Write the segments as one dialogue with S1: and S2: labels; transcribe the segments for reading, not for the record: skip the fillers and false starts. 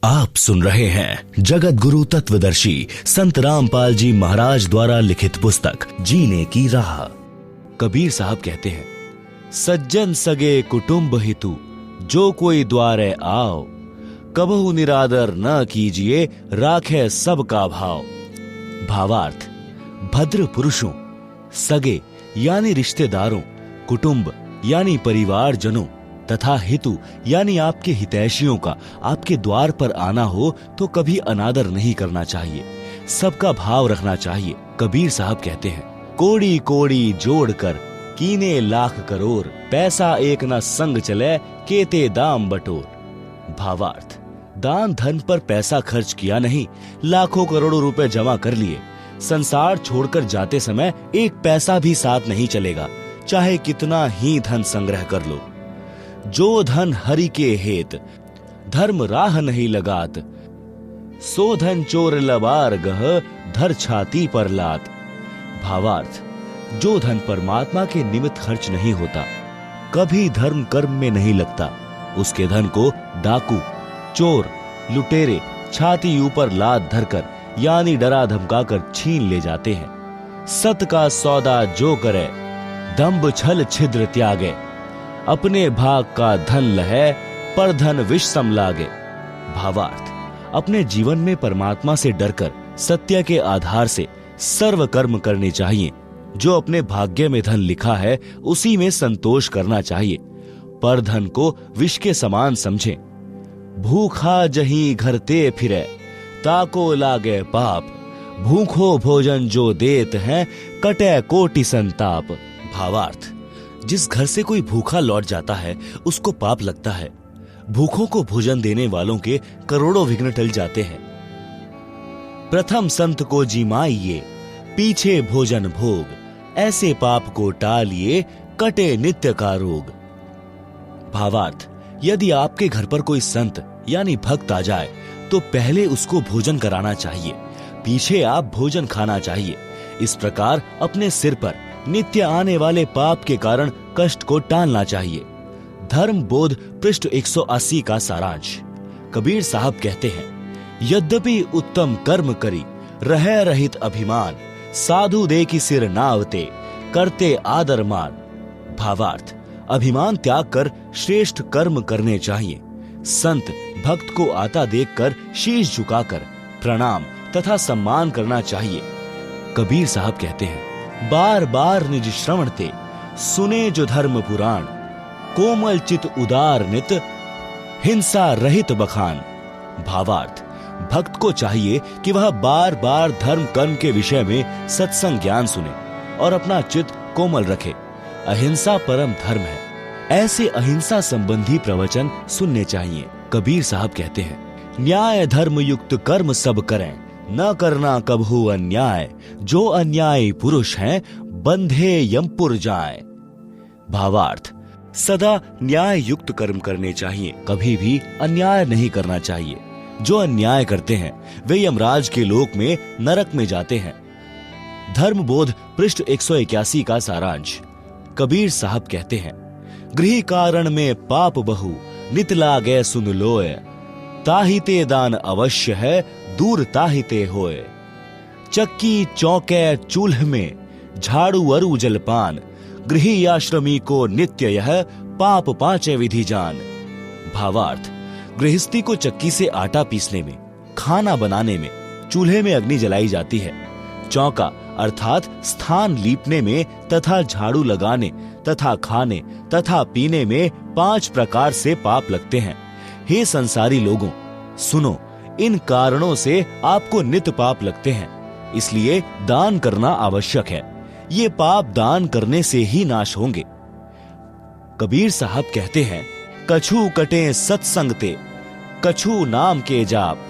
S1: आप सुन रहे हैं जगत गुरु तत्वदर्शी संत रामपाल जी महाराज द्वारा लिखित पुस्तक जीने की राह। कबीर साहब कहते हैं, सज्जन सगे कुटुंब हितु जो कोई द्वारे आओ, कबहु निरादर न कीजिए राखे सबका भाव। भावार्थ, भद्र पुरुषों, सगे यानी रिश्तेदारों, कुटुंब यानी परिवार जनों तथा हितु यानी आपके हितैषियों का आपके द्वार पर आना हो तो कभी अनादर नहीं करना चाहिए, सबका भाव रखना चाहिए। कबीर साहब कहते हैं, कोड़ी कोड़ी जोड़कर कीने लाख करोड़, पैसा एक न संग चले केते दाम बटोर। भावार्थ, दान धन पर पैसा खर्च किया नहीं, लाखों करोड़ों रुपए जमा कर लिए, संसार छोड़कर जाते समय एक पैसा भी साथ नहीं चलेगा, चाहे कितना ही धन संग्रह कर लो। जो धन हरि के हेत धर्म राह नहीं लगात, सो धन चोर लबार गह धर छाती पर लात। भावार्थ, जो धन परमात्मा के निमित्त खर्च नहीं होता, कभी धर्म कर्म में नहीं लगता, उसके धन को डाकू, चोर, लुटेरे छाती ऊपर लात धरकर यानी डरा धमकाकर छीन ले जाते हैं। सत का सौदा जो करे, दंभ छल छिद्र त्यागे, अपने भाग का धन लहे पर धन विष सम लागे। भावार्थ, अपने जीवन में परमात्मा से डरकर सत्य के आधार से सर्व कर्म करने चाहिए। जो अपने भाग्य में धन लिखा है उसी में संतोष करना चाहिए, पर धन को विष के समान समझें। भूखा जहीं घर ते फिरे, ताको लागे पाप, भूखो भोजन जो देत हैं कटे कोटि संताप। भावार्थ, जिस घर से कोई भूखा लौट जाता है उसको पाप लगता है, भूखों को भोजन देने वालों के करोड़ों विघ्न टल जाते हैं। प्रथम संत को जिमाइए, पीछे भोजन भोग, ऐसे पाप को टालिए कटे नित्य का रोग। भावार्थ, यदि आपके घर पर कोई संत यानी भक्त आ जाए तो पहले उसको भोजन कराना चाहिए, पीछे आप भोजन खाना चाहिए। इस प्रकार अपने सिर पर नित्य आने वाले पाप के कारण कष्ट को टालना चाहिए। धर्म बोध पृष्ठ 180 का सारांश। कबीर साहब कहते हैं, यद्यपि उत्तम कर्म करी रहे रहित अभिमान, साधु दे की सिर नावते करते आदर मान। भावार्थ, अभिमान त्याग कर श्रेष्ठ कर्म करने चाहिए। संत भक्त को आता देखकर शीश झुकाकर प्रणाम तथा सम्मान करना चाहिए। कबीर साहब कहते हैं, बार बार निज श्रवण ते सुने जो धर्म पुराण, कोमल चित उदार नित हिंसा रहित बखान। भावार्थ, भक्त को चाहिए कि वह बार बार धर्म कर्म के विषय में सत्संग ज्ञान सुने और अपना चित्त कोमल रखे। अहिंसा परम धर्म है, ऐसे अहिंसा संबंधी प्रवचन सुनने चाहिए। कबीर साहब कहते हैं, न्याय धर्म युक्त कर्म सब करें, न करना कबहू अन्याय, जो अन्यायी पुरुष हैं बंधे यमपुर जाए। भावार्थ, सदा न्याय युक्त कर्म करने चाहिए, कभी भी अन्याय नहीं करना चाहिए। जो अन्याय करते हैं वे यमराज के लोक में नरक में जाते हैं। धर्म बोध पृष्ठ 181 का सारांश। कबीर साहब कहते हैं, गृह कारण में पाप बहु नित लागे सुन लोए, ताहिते दान अवश्य है दूर ताहिते होए। चक्की चौके चूल्ह में झाड़ू अरु जलपान, गृही आश्रमी को नित्य यह पाप पांचे विधि जान। भावार्थ, गृहस्थी को चक्की से आटा पीसने में, खाना बनाने में, चूल्हे में अग्नि जलाई जाती है। चौका अर्थात स्थान लीपने में तथा झाड़ू लगाने तथा खाने तथा पीने में 5 प्रकार से पाप लगते हैं। हे संसारी लोगों, सुनो, इन कारणों से आपको नित्य पाप लगते हैं, इसलिए दान करना आवश्यक है। ये पाप दान करने से ही नाश होंगे। कबीर साहब कहते हैं, कछु कटे सत्संगते, कछु नाम के जाप,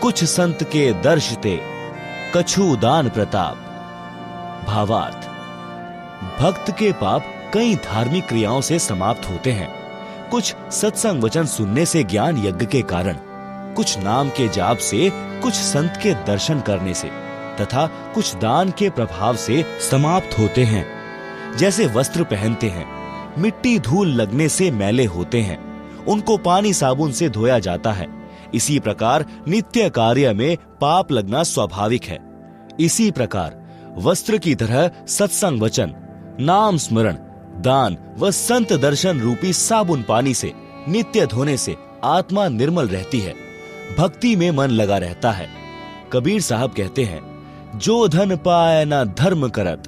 S1: कुछ संत के दर्शते, कछु दान प्रताप। भावार्थ, भक्त के पाप कई धार्मिक क्रियाओं से समाप्त होते हैं। कुछ सत्संग वचन सुनने से ज्ञान यज्ञ के कारण, कुछ नाम के जाप से, कुछ संत के दर्शन करने से तथा कुछ दान के प्रभाव से समाप्त होते हैं। जैसे वस्त्र पहनते हैं, मिट्टी धूल लगने से मैले होते हैं, उनको पानी साबुन से धोया जाता है, इसी प्रकार नित्य कार्य में पाप लगना स्वाभाविक है। इसी प्रकार वस्त्र की तरह सत्संग वचन, नाम स्मरण, दान व संत दर्शन रूपी साबुन पानी से नित्य धोने से आत्मा निर्मल रहती है, भक्ति में मन लगा रहता है। कबीर साहब कहते हैं, जो धन पाए न धर्म करत,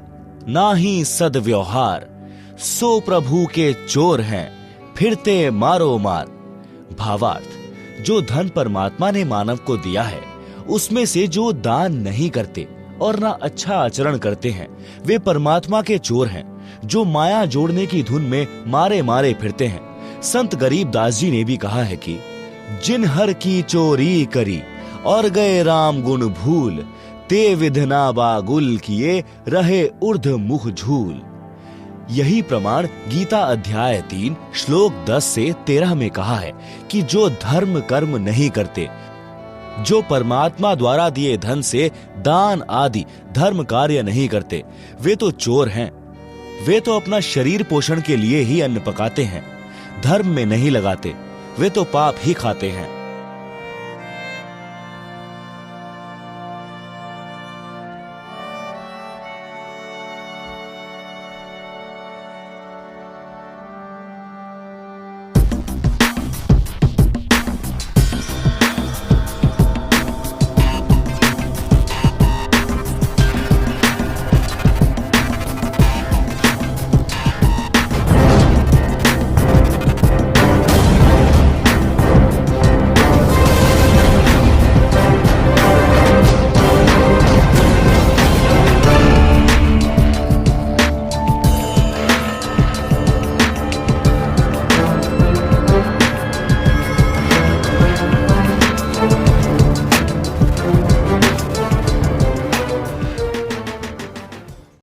S1: ना ही सद्व्यवहार, सो प्रभु के चोर हैं, फिरते मारो मार। भावार्थ, जो धन परमात्मा ने मानव को दिया है, उसमें से जो दान नहीं करते और ना अच्छा आचरण करते हैं, वे परमात्मा के चोर हैं, जो माया जोड़ने की धुन में मारे मारे फिरते हैं। संत गरीबदास जी ने भी कहा है कि जिन हर की चोरी करी और गए राम गुण भूल, ते विधना बागुल किए रहे ऊर्ध मुख झूल। यही प्रमाण गीता अध्याय 3 श्लोक 10 से 13 में कहा है कि जो धर्म कर्म नहीं करते, जो परमात्मा द्वारा दिए धन से दान आदि धर्म कार्य नहीं करते, वे तो चोर हैं। वे तो अपना शरीर पोषण के लिए ही अन्न पकाते हैं, धर्म में नहीं लगाते, वे तो पाप ही खाते हैं।